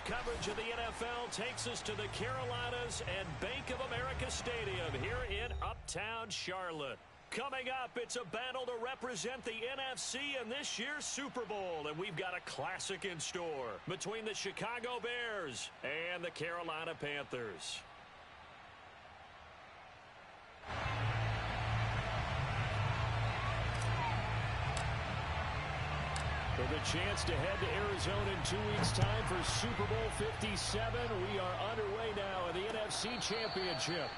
coverage of the NFL takes us to the Carolinas and Bank of America Stadium here in Uptown Charlotte. Coming up, it's a battle to represent the NFC in this year's Super Bowl, and we've got a classic in store between the Chicago Bears and the Carolina Panthers. With a chance to head to Arizona in 2 weeks' time for Super Bowl 57, we are underway now in the NFC Championship.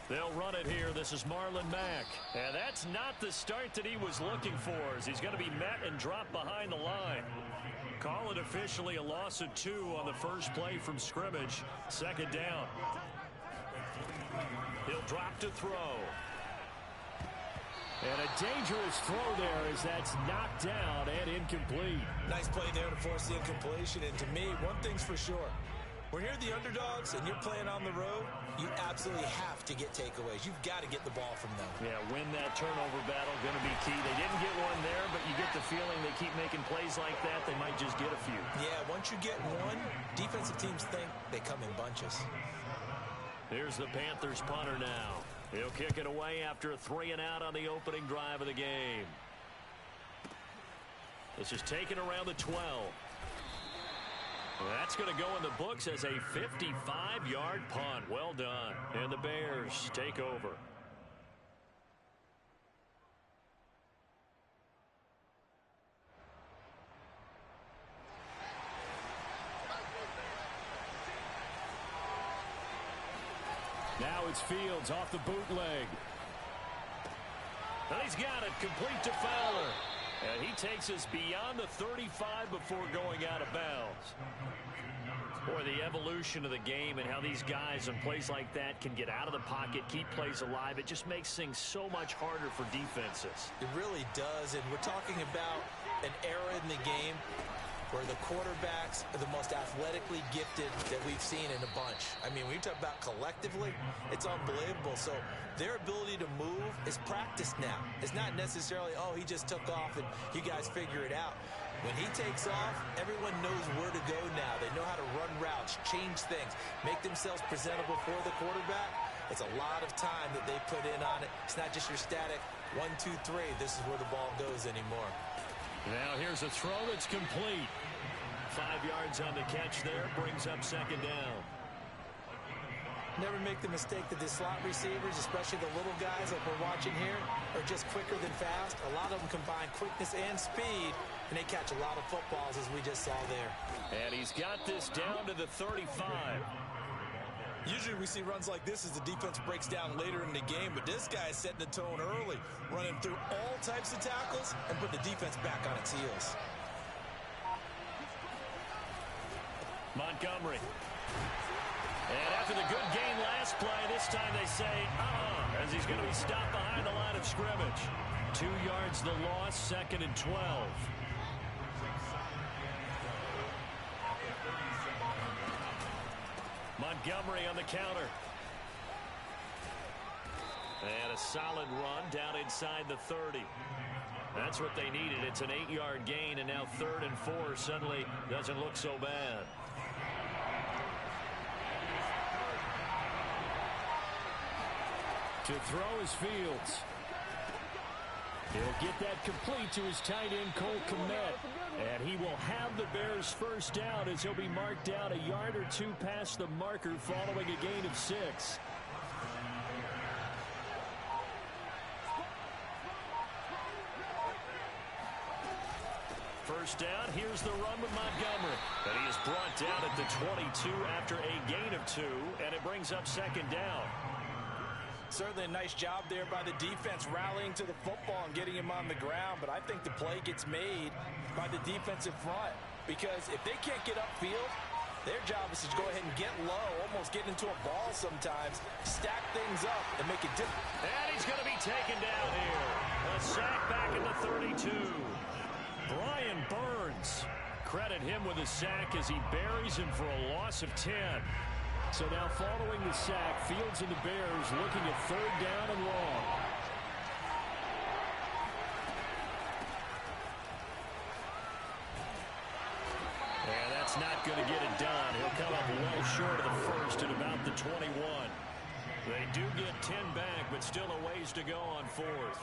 They'll run it here. This is Marlon Mack. And that's not the start that he was looking for, as he's going to be met and dropped behind the line. Call it officially a loss of 2 on the first play from scrimmage. Second down. He'll drop to throw. And a dangerous throw there as that's knocked down and incomplete. Nice play there to force the incompletion. And to me, one thing's for sure. When you're the underdogs and you're playing on the road, you absolutely have to get takeaways. You've got to get the ball from them. Yeah, win that turnover battle, going to be key. They didn't get one there, but you get the feeling they keep making plays like that, they might just get a few. Yeah, once you get one, defensive teams think they come in bunches. Here's the Panthers punter now. He'll kick it away after a 3-and-out on the opening drive of the game. This is taken around the 12. That's going to go in the books as a 55-yard punt. Well done. And the Bears take over. Now it's Fields off the bootleg. And he's got it, complete to Fowler. And he takes us beyond the 35 before going out of bounds. Boy, the evolution of the game and how these guys on plays like that can get out of the pocket, keep plays alive, it just makes things so much harder for defenses. It really does, and we're talking about an era in the game where the quarterbacks are the most athletically gifted that we've seen in a bunch. I mean, when you talk about collectively, it's unbelievable. So their ability to move is practiced now. It's not necessarily, oh, he just took off and you guys figure it out. When he takes off, everyone knows where to go now. They know how to run routes, change things, make themselves presentable for the quarterback. It's a lot of time that they put in on it. It's not just your static 1, 2, 3. This is where the ball goes anymore. Now here's a throw that's complete. 5 yards on the catch there, brings up second down. Never make the mistake that the slot receivers, especially the little guys like we're watching here, are just quicker than fast. A lot of them combine quickness and speed, and they catch a lot of footballs, as we just saw there. And he's got this down to the 35. Usually we see runs like this as the defense breaks down later in the game, but this guy is setting the tone early, running through all types of tackles and put the defense back on its heels. Montgomery. And after the good game last play, this time they say, as he's going to be stopped behind the line of scrimmage. 2 yards the loss, 2nd and 12. Montgomery on the counter. And a solid run down inside the 30. That's what they needed. It's an 8-yard gain, and now 3rd and 4 suddenly doesn't look so bad. To throw is Fields. He'll get that complete to his tight end, Cole Kmet. And he will have the Bears first down as he'll be marked down a yard or 2 past the marker following a gain of 6. First down, here's the run with Montgomery. And he is brought down at the 22 after a gain of 2, and it brings up second down. Certainly a nice job there by the defense rallying to the football and getting him on the ground, but I think the play gets made by the defensive front, because if they can't get upfield, Their job is to go ahead and get low, almost get into a ball sometimes, stack things up, and make it different. And he's going to be taken down here. A sack back in the 32. Brian Burns. Credit him with a sack as he buries him for a loss of 10. So now following the sack, Fields and the Bears looking at third down and long. And that's not going to get it done. He'll come up well short of the first at about the 21. They do get 10 back, but still a ways to go on fourth.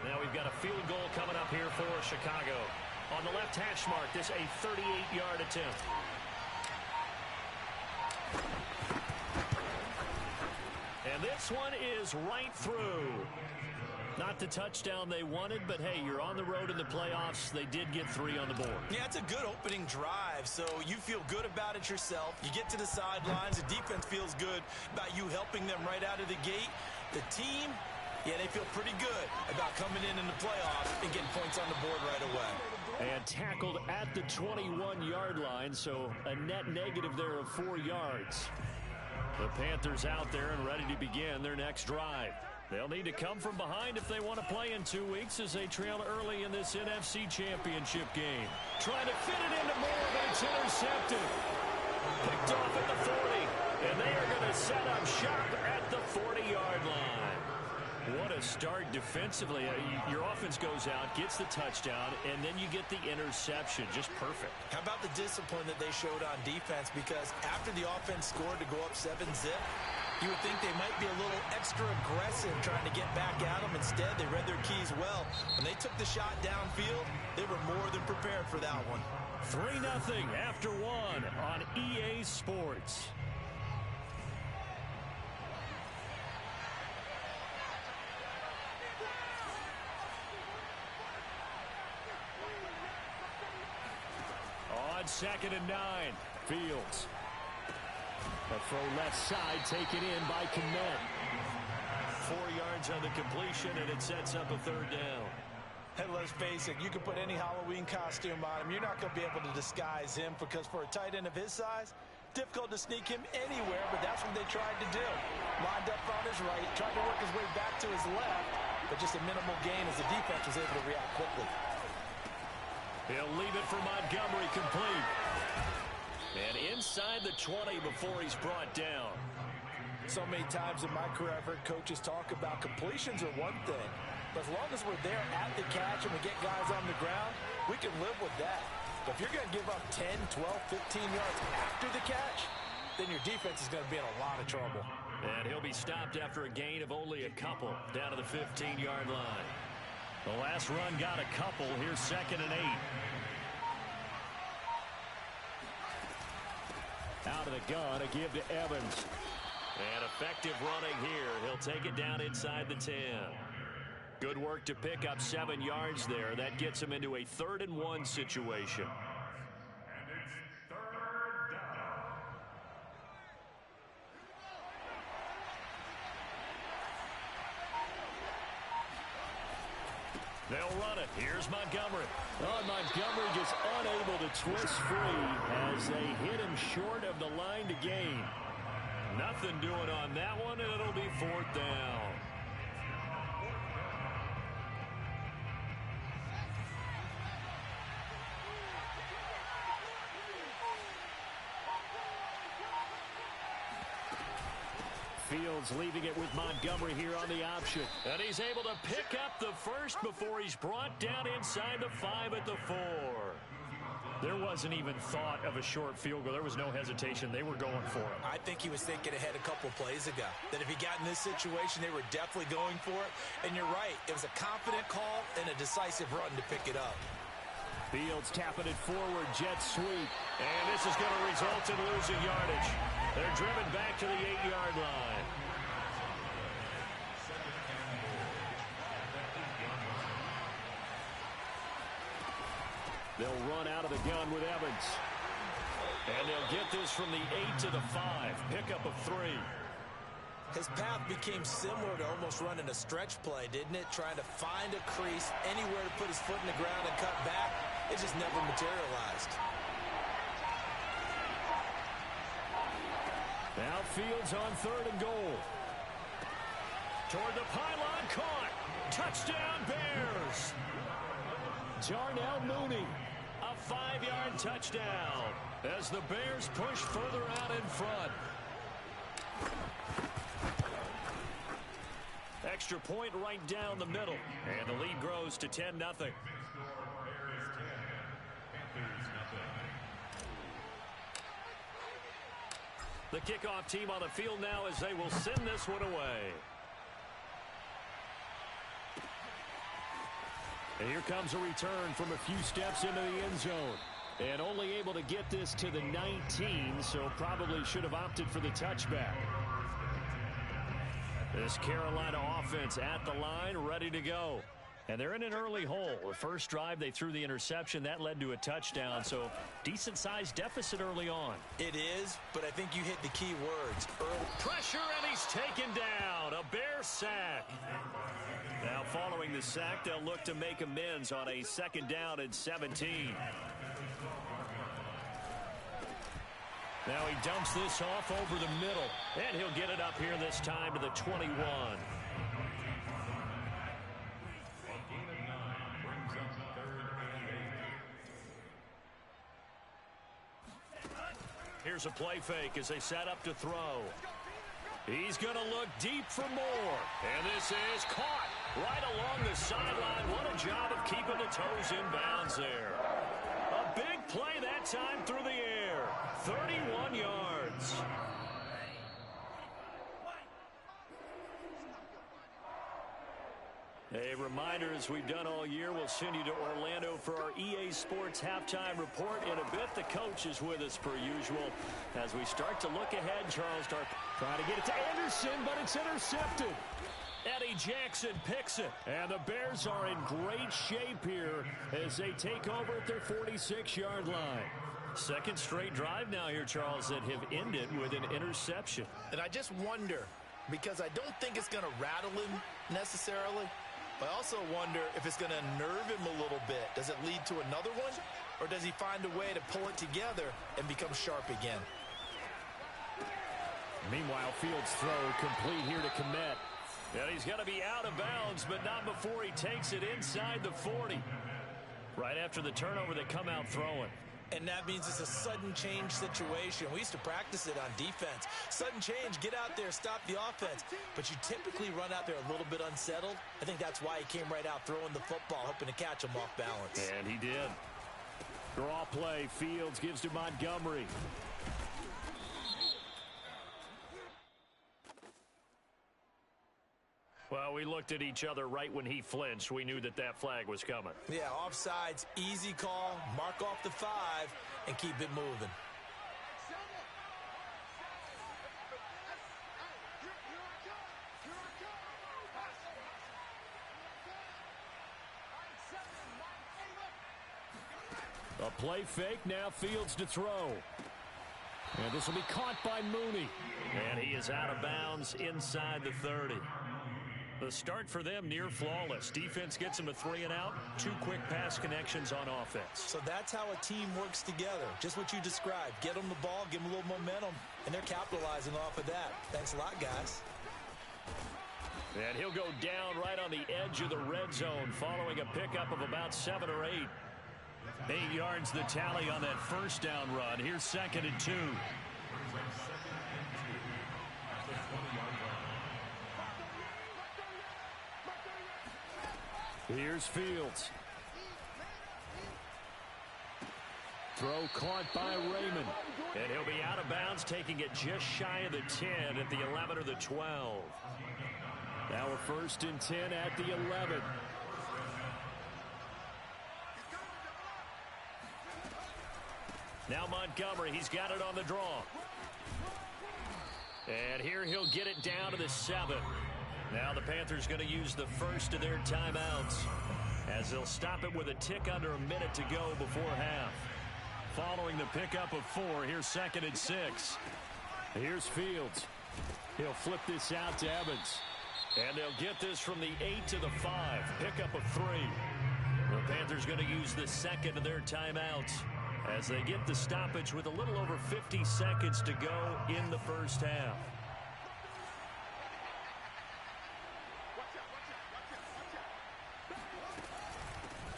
Now we've got a field goal coming up here for Chicago. On the left hash mark, this a 38-yard attempt. And this one is right through. Not the touchdown they wanted, but hey, you're on the road in the playoffs. They did get 3 on the board. Yeah, it's a good opening drive, so you feel good about it yourself. You get to the sidelines. The defense feels good about you helping them right out of the gate. The team, yeah, they feel pretty good about coming in the playoffs and getting points on the board right away. And tackled at the 21-yard line, so a net negative there of 4 yards. The Panthers out there and ready to begin their next drive. They'll need to come from behind if they want to play in 2 weeks as they trail early in this NFC Championship game. Trying to fit it into Moore, but it's intercepted. Picked off at the 40, and they are going to set up shop at the 40-yard line. What a start defensively. Your offense goes out, gets the touchdown, and then you get the interception. Just perfect. How about the discipline that they showed on defense? Because after the offense scored to go up 7-zip, you would think they might be a little extra aggressive trying to get back at them. Instead, they read their keys well. When they took the shot downfield, they were more than prepared for that one. 3-0 after 1 on EA Sports. On 2nd and 9, Fields. A throw left side taken in by Kmet. 4 yards on the completion, and it sets up a 3rd down. And let's face it, you can put any Halloween costume on him. You're not going to be able to disguise him because for a tight end of his size, difficult to sneak him anywhere, but that's what they tried to do. Lined up on his right, tried to work his way back to his left, but just a minimal gain as the defense was able to react quickly. He'll leave it for Montgomery complete. And inside the 20 before he's brought down. So many times in my career I've heard coaches talk about completions are one thing, but as long as we're there at the catch and we get guys on the ground, we can live with that. But if you're going to give up 10, 12, 15 yards after the catch, then your defense is going to be in a lot of trouble. And he'll be stopped after a gain of only a couple down to the 15-yard line. The last run got a couple. Here's 2nd and 8. Out of the gun, a give to Evans. And effective running here. He'll take it down inside the 10. Good work to pick up 7 yards there. That gets him into a 3rd and 1 situation. They'll run it. Here's Montgomery. Oh, Montgomery just unable to twist free as they hit him short of the line to gain. Nothing doing on that one, and it'll be 4th down. Fields leaving it with Montgomery here on the option. And he's able to pick up the first before he's brought down inside the 5 at the 4. There wasn't even thought of a short field goal. There was no hesitation. They were going for it. I think he was thinking ahead a couple plays ago. That if he got in this situation, they were definitely going for it. And you're right. It was a confident call and a decisive run to pick it up. Fields tapping it forward, jet sweep. And this is going to result in losing yardage. They're driven back to the 8-yard line. They'll run out of the gun with Evans. And they'll get this from the 8 to the 5. Pickup of 3. His path became similar to almost running a stretch play, didn't it? Trying to find a crease, anywhere to put his foot in the ground and cut back. It just never materialized. Now Fields on 3rd and goal. Toward the pylon, caught. Touchdown, Bears. Darnell Mooney, a 5-yard touchdown as the Bears push further out in front. Extra point right down the middle, and the lead grows to 10-0. The kickoff team on the field now as they will send this one away. And here comes a return from a few steps into the end zone. And only able to get this to the 19, so probably should have opted for the touchback. This Carolina offense at the line, ready to go. And they're in an early hole. The first drive, they threw the interception. That led to a touchdown, so decent-sized deficit early on. It is, but I think you hit the key words. Early pressure, and he's taken down. A Bear sack. Now following the sack, they'll look to make amends on a 2nd down and 17. Now he dumps this off over the middle, and he'll get it up here this time to the 21. Here's a play fake as they set up to throw. He's going to look deep for more. And this is caught right along the sideline. What a job of keeping the toes in bounds there. A big play that time through the air. 31 yards. A reminder, as we've done all year, we'll send you to Orlando for our EA Sports halftime report. In a bit, the coach is with us per usual. As we start to look ahead, Charles trying to get it to Anderson, but it's intercepted. Eddie Jackson picks it, and the Bears are in great shape here as they take over at their 46-yard line. Second straight drive now here, Charles, that have ended with an interception. And I just wonder, because I don't think it's going to rattle him necessarily, but I also wonder if it's going to nerve him a little bit. Does it lead to another one, or does he find a way to pull it together and become sharp again? Meanwhile, Fields' throw complete here to Kmet. And he's going to be out of bounds, but not before he takes it inside the 40. Right after the turnover, they come out throwing. And that means it's a sudden change situation. We used to practice it on defense. Sudden change, get out there, stop the offense. But you typically run out there a little bit unsettled. I think that's why he came right out throwing the football, hoping to catch him off balance. And he did. Draw play. Fields gives to Montgomery. Well, we looked at each other right when he flinched. We knew that that flag was coming. Yeah, offsides, easy call, mark off the 5, and keep it moving. A play fake, now Fields to throw. And this will be caught by Mooney. And he is out of bounds inside the 30. The start for them near flawless. Defense gets them a 3 and out. 2 quick pass connections on offense. So that's how a team works together. Just what you described. Get them the ball, give them a little momentum, and they're capitalizing off of that. Thanks a lot, guys. And he'll go down right on the edge of the red zone following a pickup of about 7 or 8. 8 yards the tally on that first down run. Here's 2nd and 2. Here's Fields. Throw caught by Raymond. And he'll be out of bounds, taking it just shy of the 10 at the 11 or the 12. Now we're 1st and 10 at the 11. Now Montgomery, he's got it on the draw. And here he'll get it down to the 7. Now the Panthers going to use the first of their timeouts as they'll stop it with a tick under a minute to go before half. Following the pickup of 4, here's 2nd and 6. Here's Fields. He'll flip this out to Evans. And they'll get this from the 8 to the 5. Pickup of 3. The Panthers going to use the second of their timeouts. as they get the stoppage with a little over 50 seconds to go in the first half.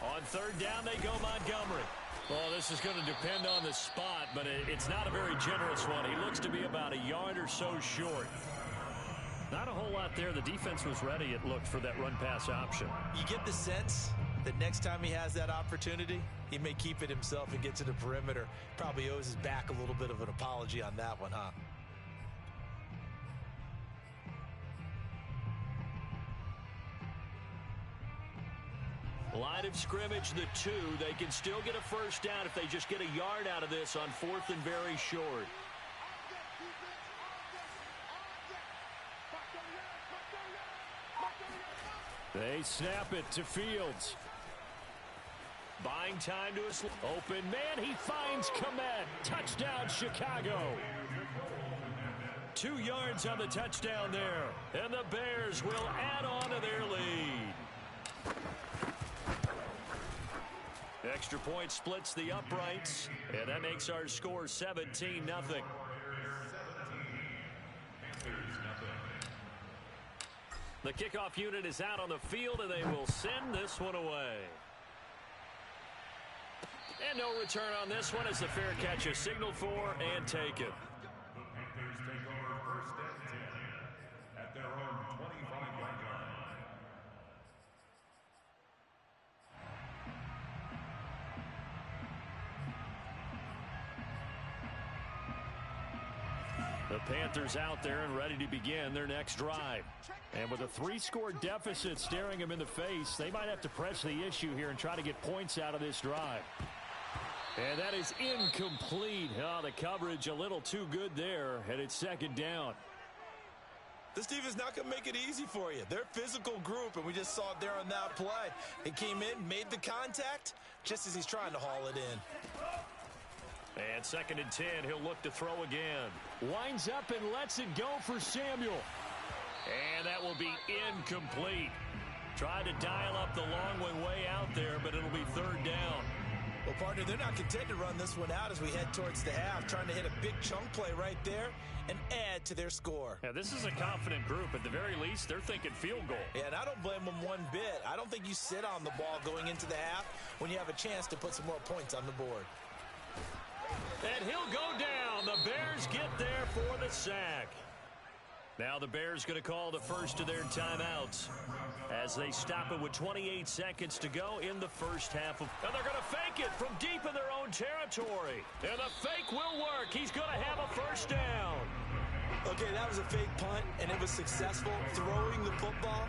On third down, they go Montgomery. Well, this is going to depend on the spot, but it's not a very generous one. He looks to be about a yard or so short. Not a whole lot there. The defense was ready, it looked, for that run-pass option. You get the sense that next time he has that opportunity, he may keep it himself and get to the perimeter. Probably owes his back a little bit of an apology on that one, huh? Line of scrimmage, the 2. They can still get a first down if they just get a yard out of this on 4th and very short. They snap it to Fields. Buying time to a open man. He finds Komet. Touchdown, Chicago. 2 yards on the touchdown there. And the Bears will add on to their lead. Extra point splits the uprights, and that makes our score 17-0. The kickoff unit is out on the field, and they will send this one away. And no return on this one as the fair catch is signaled for and taken. The Panthers out there and ready to begin their next drive. And with a 3-score deficit staring them in the face, they might have to press the issue here and try to get points out of this drive. And that is incomplete. Oh, the coverage a little too good there, and it's second down. This defense not going to make it easy for you. They're a physical group, and we just saw it there on that play. He came in, made the contact, just as he's trying to haul it in. And 2nd and 10, he'll look to throw again. Winds up and lets it go for Samuel. And that will be incomplete. Tried to dial up the long one way out there, but it'll be 3rd down. Well, partner, they're not content to run this one out as we head towards the half, trying to hit a big chunk play right there and add to their score. Yeah, this is a confident group. At the very least, they're thinking field goal. Yeah, and I don't blame them one bit. I don't think you sit on the ball going into the half when you have a chance to put some more points on the board. And he'll go down. The Bears get there for the sack. Now the Bears going to call the first of their timeouts as they stop it with 28 seconds to go in the first half. And they're going to fake it from deep in their own territory. And the fake will work. He's going to have a first down. Okay, that was a fake punt, and it was successful throwing the football.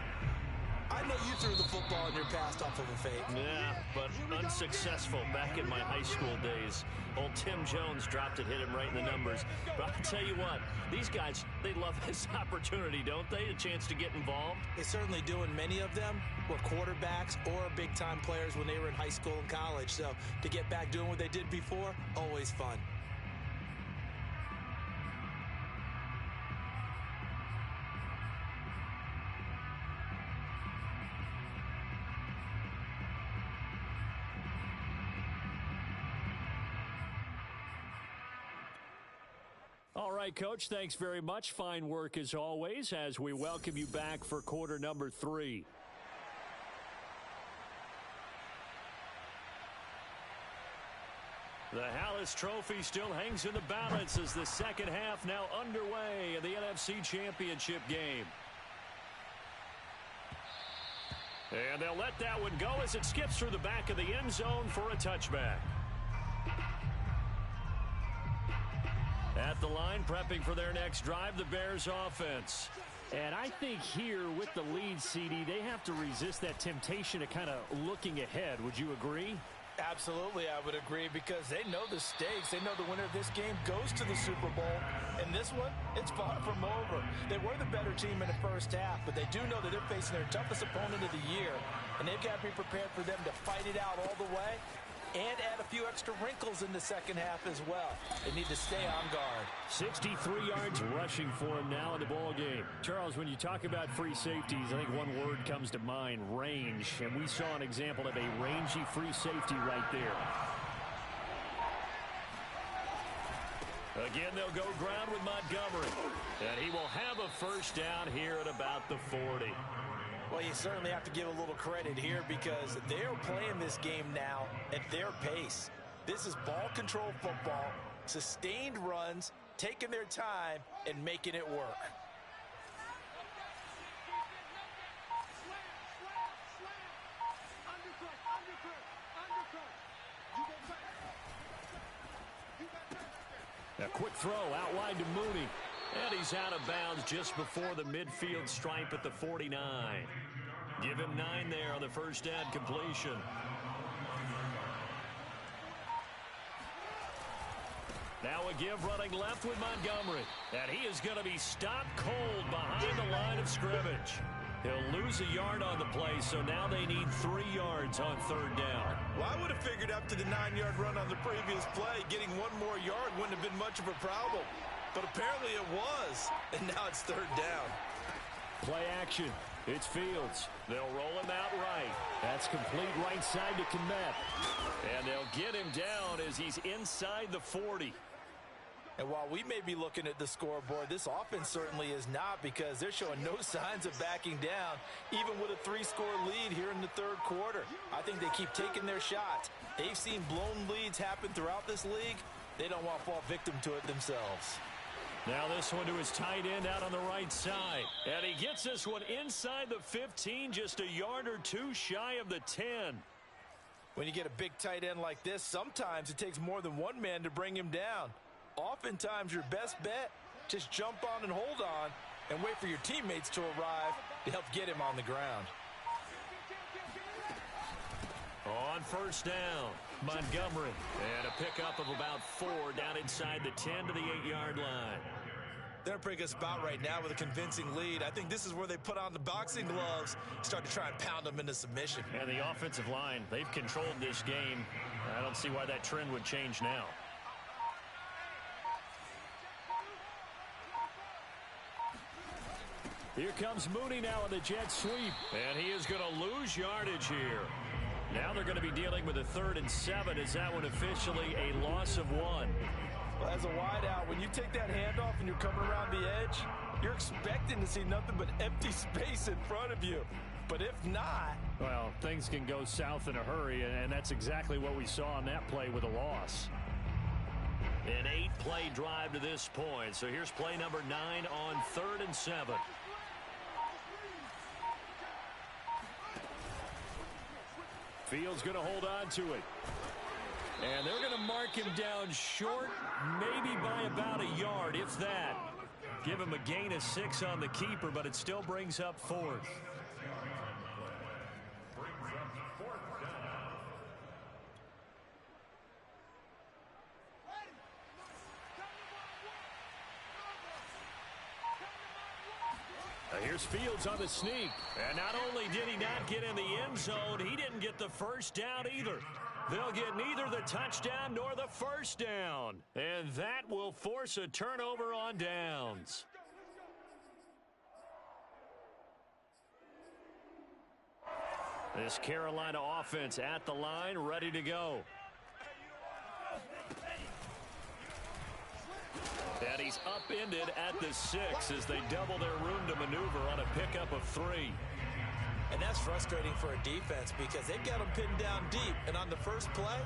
I know you threw the football in your past off of a fake. Yeah, but unsuccessful back in my high school days. Old Tim Jones dropped it, hit him right in the numbers. But I'll tell you what, these guys, they love this opportunity, don't they? A chance to get involved. They certainly do, and many of them were quarterbacks or big-time players when they were in high school and college. So to get back doing what they did before, always fun. All right, Coach, thanks very much. Fine work as always as we welcome you back for quarter number 3. The Hallis Trophy still hangs in the balance as the second half now underway in the NFC Championship game. And they'll let that one go as it skips through the back of the end zone for a touchback. At the line, prepping for their next drive, the Bears offense. And I think here with the lead, CD, they have to resist that temptation of kind of looking ahead. Would you agree? Absolutely, I would agree, because they know the stakes. They know the winner of this game goes to the Super Bowl. And this one, it's far from over. They were the better team in the first half, but they do know that they're facing their toughest opponent of the year. And they've got to be prepared for them to fight it out all the way and add a few extra wrinkles in the second half as well. They need to stay on guard. 63 yards rushing for him now in the ball game. Charles, when you talk about free safeties, I think one word comes to mind, range. And we saw an example of a rangy free safety right there. Again, they'll go ground with Montgomery. And he will have a first down here at about the 40. Well, you certainly have to give a little credit here because they're playing this game now at their pace. This is ball control football, sustained runs, taking their time, and making it work. A quick throw out wide to Mooney. And he's out of bounds just before the midfield stripe at the 49. Give him 9 there on the first down completion. Now a give running left with Montgomery. And he is going to be stopped cold behind the line of scrimmage. He'll lose a yard on the play, so now they need 3 yards on third down. Well, I would have figured after the 9-yard run on the previous play, getting 1 more yard wouldn't have been much of a problem. But apparently it was, and now it's third down. Play action. It's Fields. They'll roll him out right. That's complete right side to Kmet. And they'll get him down as he's inside the 40. And while we may be looking at the scoreboard, this offense certainly is not because they're showing no signs of backing down, even with a 3-score lead here in the third quarter. I think they keep taking their shots. They've seen blown leads happen throughout this league. They don't want to fall victim to it themselves. Now this one to his tight end out on the right side. And he gets this one inside the 15, just a yard or 2 shy of the 10. When you get a big tight end like this, sometimes it takes more than one man to bring him down. Oftentimes, your best bet, just jump on and hold on and wait for your teammates to arrive to help get him on the ground. On first down, Montgomery. And a pickup of about 4 down inside the 10 to the 8-yard line. They're pretty good spot right now with a convincing lead. I think this is where they put on the boxing gloves, start to try and pound them into submission. And the offensive line, they've controlled this game. I don't see why that trend would change now. Here comes Mooney now on the jet sweep. And he is going to lose yardage here. Now they're going to be dealing with a 3rd and 7. Is that one officially a loss of 1? Well, as a wideout, when you take that handoff and you're coming around the edge, you're expecting to see nothing but empty space in front of you. But if not... Well, things can go south in a hurry, and that's exactly what we saw on that play with a loss. An 8-play drive to this point. So here's play number 9 on 3rd and 7. Fields going to hold on to it. And they're going to mark him down short, maybe by about a yard, if that. Give him a gain of 6 on the keeper, but it still brings up 4th. Here's Fields on the sneak. And not only did he not get in the end zone, he didn't get the first down either. They'll get neither the touchdown nor the first down. And that will force a turnover on downs. This Carolina offense at the line, ready to go. And he's upended at the 6 as they double their room to maneuver on a pickup of 3. And that's frustrating for a defense because they've got them pinned down deep. And on the first play,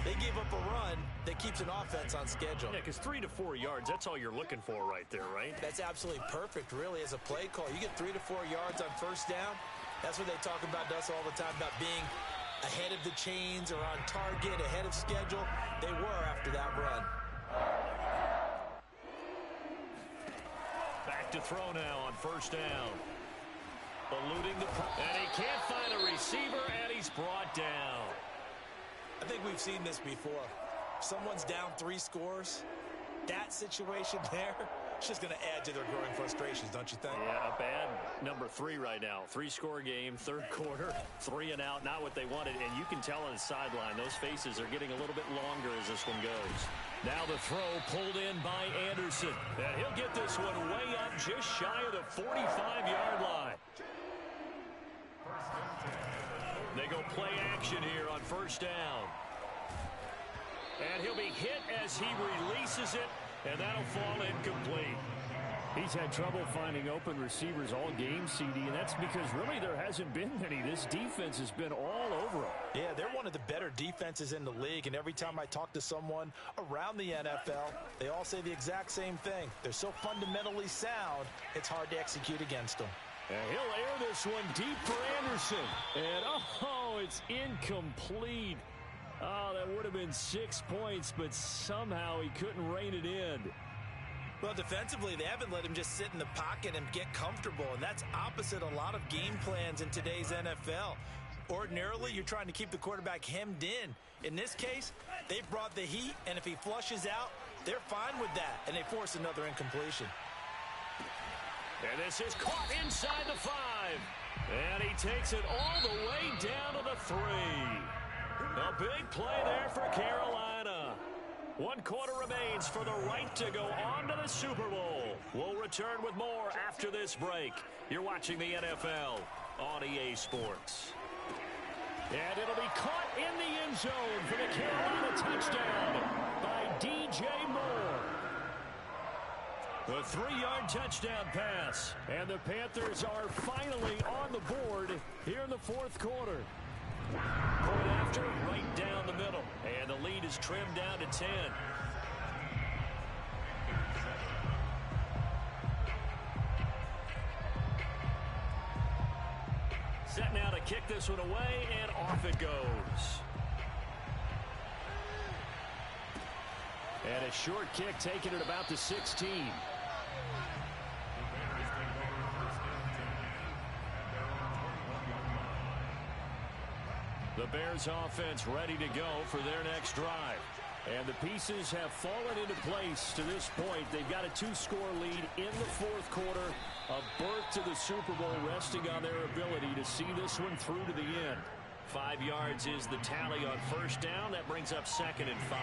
they gave up a run that keeps an offense on schedule. Yeah, because 3 to 4 yards, that's all you're looking for right there, right? That's absolutely perfect, really, as a play call. You get 3 to 4 yards on first down. That's what they talk about to us all the time, about being ahead of the chains or on target, ahead of schedule. They were after that run. Back to throw now on first down. Eluding the... And he can't find a receiver, and he's brought down. I think we've seen this before. Someone's down 3 scores. That situation there, it's just going to add to their growing frustrations, don't you think? Yeah, a bad number 3 right now. 3-score game, third quarter, 3 and out, not what they wanted. And you can tell on the sideline, those faces are getting a little bit longer as this one goes. Now the throw pulled in by Anderson. And he'll get this one way up just shy of the 45-yard line. They go play action here on first down. And he'll be hit as he releases it And that'll fall incomplete. He's had trouble finding open receivers all game, CD, and that's because really there hasn't been many. This defense has been all over him. Yeah, they're one of the better defenses in the league, and every time I talk to someone around the NFL, they all say the exact same thing. They're so fundamentally sound, it's hard to execute against them. And he'll air this one deep for Anderson. And, oh, it's incomplete. Oh, that would have been 6 points, but somehow he couldn't rein it in. Well, defensively, they haven't let him just sit in the pocket and get comfortable, and that's opposite a lot of game plans in today's NFL. Ordinarily, you're trying to keep the quarterback hemmed in. In this case, they've brought the heat, and if he flushes out, they're fine with that, and they force another incompletion. And this is caught inside the 5. And he takes it all the way down to the 3. A big play there for Carolina. 1 quarter remains for the right to go on to the Super Bowl. We'll return with more after this break. You're watching the NFL on EA Sports. And it'll be caught in the end zone for the Carolina touchdown by DJ Moore. The 3-yard touchdown pass. And the Panthers are finally on the board here in the 4th quarter. Point after, right down the middle. And the lead is trimmed down to 10. Set now to kick this one away, and off it goes. And a short kick taken at about the 16. The Bears offense ready to go for their next drive. And the pieces have fallen into place to this point. They've got a 2-score lead in the 4th quarter. A berth to the Super Bowl resting on their ability to see this one through to the end. 5 yards is the tally on first down. That brings up 2nd and 5.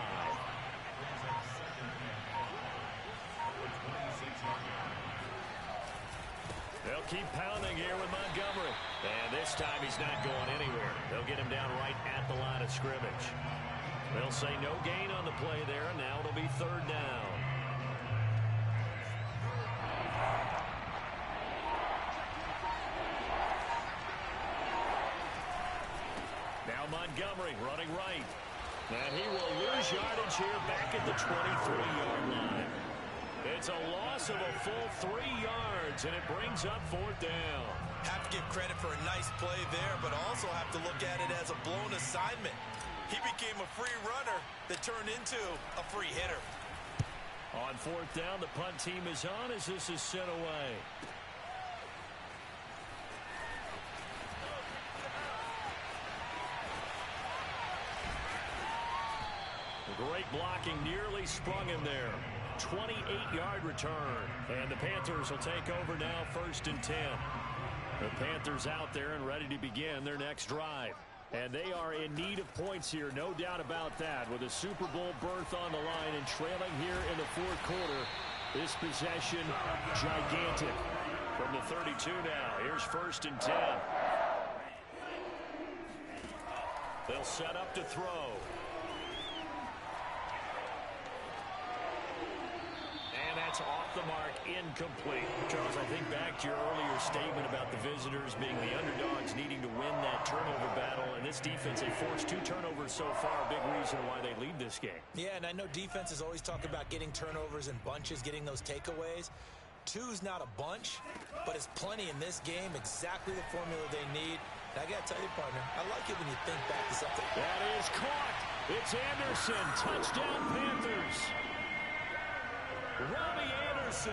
They'll keep pounding here with Montgomery. And this time he's not going anywhere. They'll get him down right at the line of scrimmage. They'll say no gain on the play there, and now it'll be 3rd down. Now Montgomery running right. And he will lose yardage here back at the 23-yard line. It's a loss of a full 3 yards, and it brings up 4th down. Have to give credit for a nice play there, but also have to look at it as a blown assignment. He became a free runner that turned into a free hitter. On 4th down, the punt team is on as this is sent away. Great blocking, nearly sprung him there. 28-yard return. And the Panthers will take over now, 1st and 10. The Panthers out there and ready to begin their next drive. And they are in need of points here, no doubt about that. With a Super Bowl berth on the line and trailing here in the 4th quarter. This possession, gigantic. From the 32 now, here's 1st and 10. They'll set up to throw. And that's off the mark, incomplete. Charles, I think back to your earlier statement about the visitors being the underdogs needing to win that turnover battle. And this defense, they forced 2 turnovers so far, a big reason why they lead this game. Yeah, and I know defenses always talk about getting turnovers in bunches, getting those takeaways. 2's not a bunch, but it's plenty in this game, exactly the formula they need. And I got to tell you, partner, I like it when you think back to something. That is caught. It's Anderson. Touchdown, Panthers. Robbie Anderson,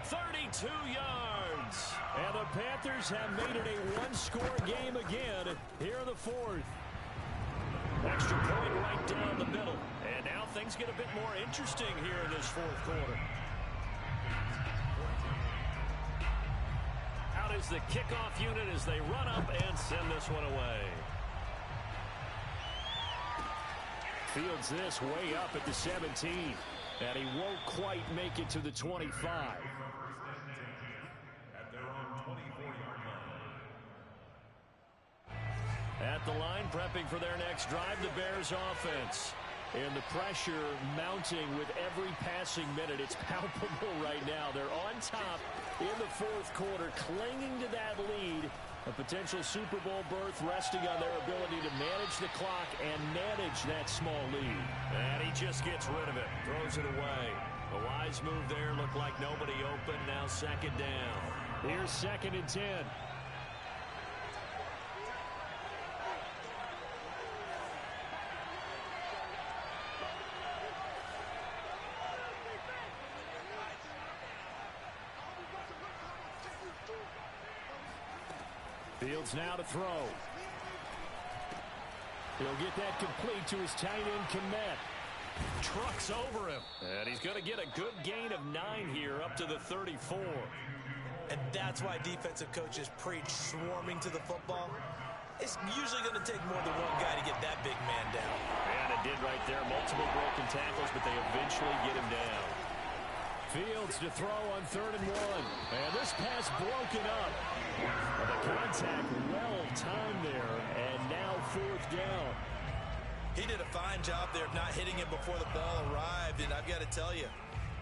32 yards. And the Panthers have made it a 1-score game again here in the 4th. Extra point right down the middle. And now things get a bit more interesting here in this 4th quarter. Out is the kickoff unit as they run up and send this one away. Fields this way up at the 17. And he won't quite make it to the 25. At the line, prepping for their next drive, the Bears offense. And the pressure mounting with every passing minute. It's palpable right now. They're on top in the fourth quarter, clinging to that lead. A potential Super Bowl berth resting on their ability to manage the clock and manage that small lead. And he just gets rid of it, throws it away. A wise move there, looked like nobody open, now second down. Here's 2nd and 10. Fields now to throw. He'll get that complete to his tight end, Kmet. Trucks over him. And he's going to get a good gain of 9 here up to the 34. And that's why defensive coaches preach swarming to the football. It's usually going to take more than one guy to get that big man down. And it did right there. Multiple broken tackles, but they eventually get him down. Fields to throw on 3rd and 1. And this pass broken up. Well, the contact well timed there. And now 4th down. He did a fine job there of not hitting him before the ball arrived. And I've got to tell you,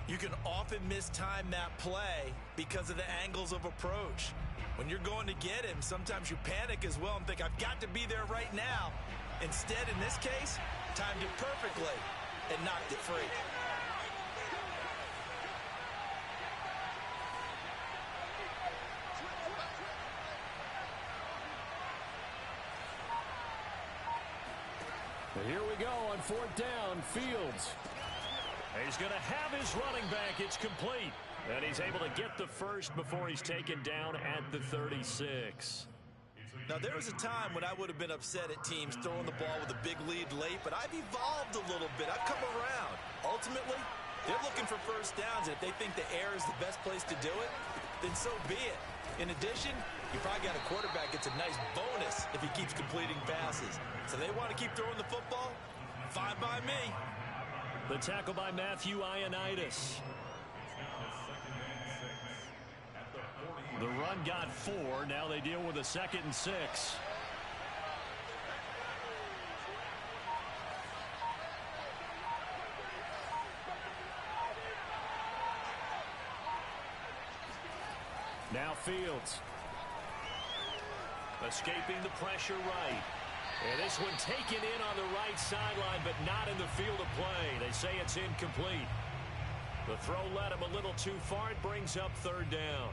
you can often mistime that play because of the angles of approach. When you're going to get him, sometimes you panic as well and think, I've got to be there right now. Instead, in this case, timed it perfectly and knocked it free. Here we go on 4th down. Fields. He's going to have his running back. It's complete. And he's able to get the first before he's taken down at the 36. Now, there was a time when I would have been upset at teams throwing the ball with a big lead late, but I've evolved a little bit. I've come around. Ultimately, they're looking for first downs, and if they think the air is the best place to do it, then so be it. In addition, you probably got a quarterback gets a nice bonus if he keeps completing passes. So they want to keep throwing the football? Fine by me. The tackle by Matthew Ioannidis. The run got 4. Now they deal with a 2nd and 6. Now Fields. Escaping the pressure right. And this one taken in on the right sideline, but not in the field of play. They say it's incomplete. The throw led him a little too far. It brings up 3rd down.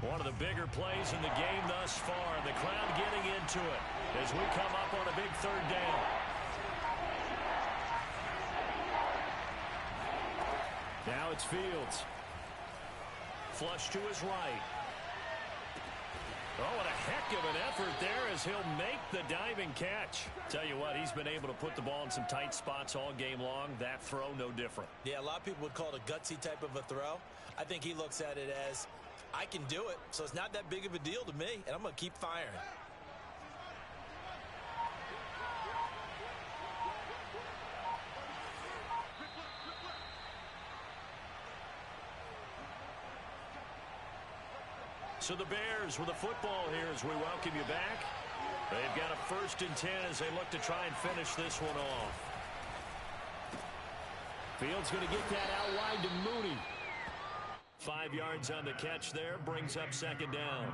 One of the bigger plays in the game thus far. The crowd getting into it as we come up on a big 3rd down. Now it's Fields. Flush to his right. Oh, what a heck of an effort there as he'll make the diving catch. Tell you what, he's been able to put the ball in some tight spots all game long. That throw, no different. Yeah, a lot of people would call it a gutsy type of a throw. I think he looks at it as, I can do it, so it's not that big of a deal to me, and I'm going to keep firing. So the Bears with a football here as we welcome you back. They've got a 1st and 10 as they look to try and finish this one off. Fields going to get that out wide to Mooney. 5 yards on the catch there, brings up 2nd down.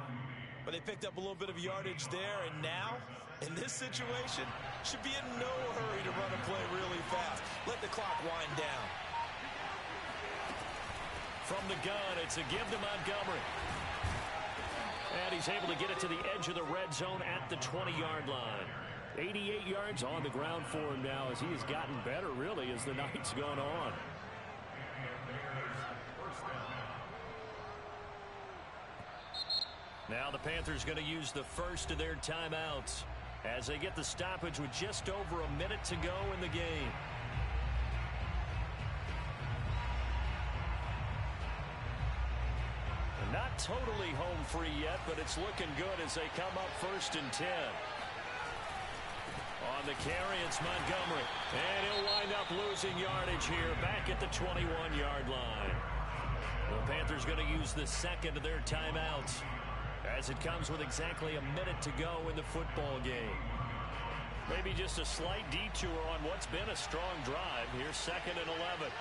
But they picked up a little bit of yardage there, and now, in this situation, should be in no hurry to run a play really fast. Let the clock wind down. From the gun, it's a give to Montgomery. And he's able to get it to the edge of the red zone at the 20-yard line. 88 yards on the ground for him now as he has gotten better, really, as the night's gone on. Now the Panthers going to use the first of their timeouts as they get the stoppage with just over a minute to go in the game. Not totally home free yet, but it's looking good as they come up 1st and 10. On the carry, it's Montgomery. And he'll wind up losing yardage here back at the 21-yard line. The Panthers going to use the second of their timeouts as it comes with exactly a minute to go in the football game. Maybe just a slight detour on what's been a strong drive. Here's 2nd and 11.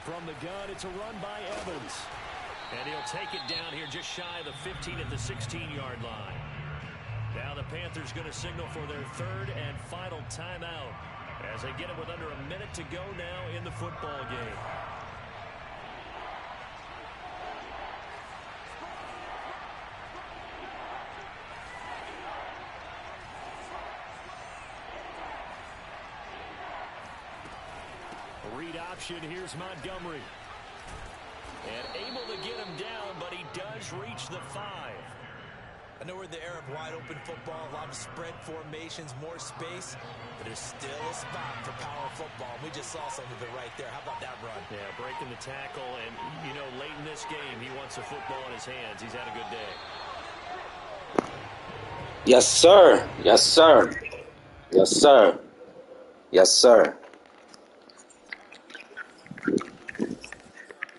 From the gun, it's a run by Evans. And he'll take it down here just shy of the 15 at the 16-yard line. Now the Panthers going to signal for their 3rd and final timeout as they get it with under a minute to go now in the football game. Read option, here's Montgomery. And able to get him down, but he does reach the 5. I know we're in the era of wide-open football, a lot of spread formations, more space, but there's still a spot for power football. We just saw some of it right there. How about that run? Yeah, breaking the tackle, and, you know, late in this game, he wants the football in his hands. He's had a good day. Yes, sir. Yes, sir. Yes, sir. Yes, sir.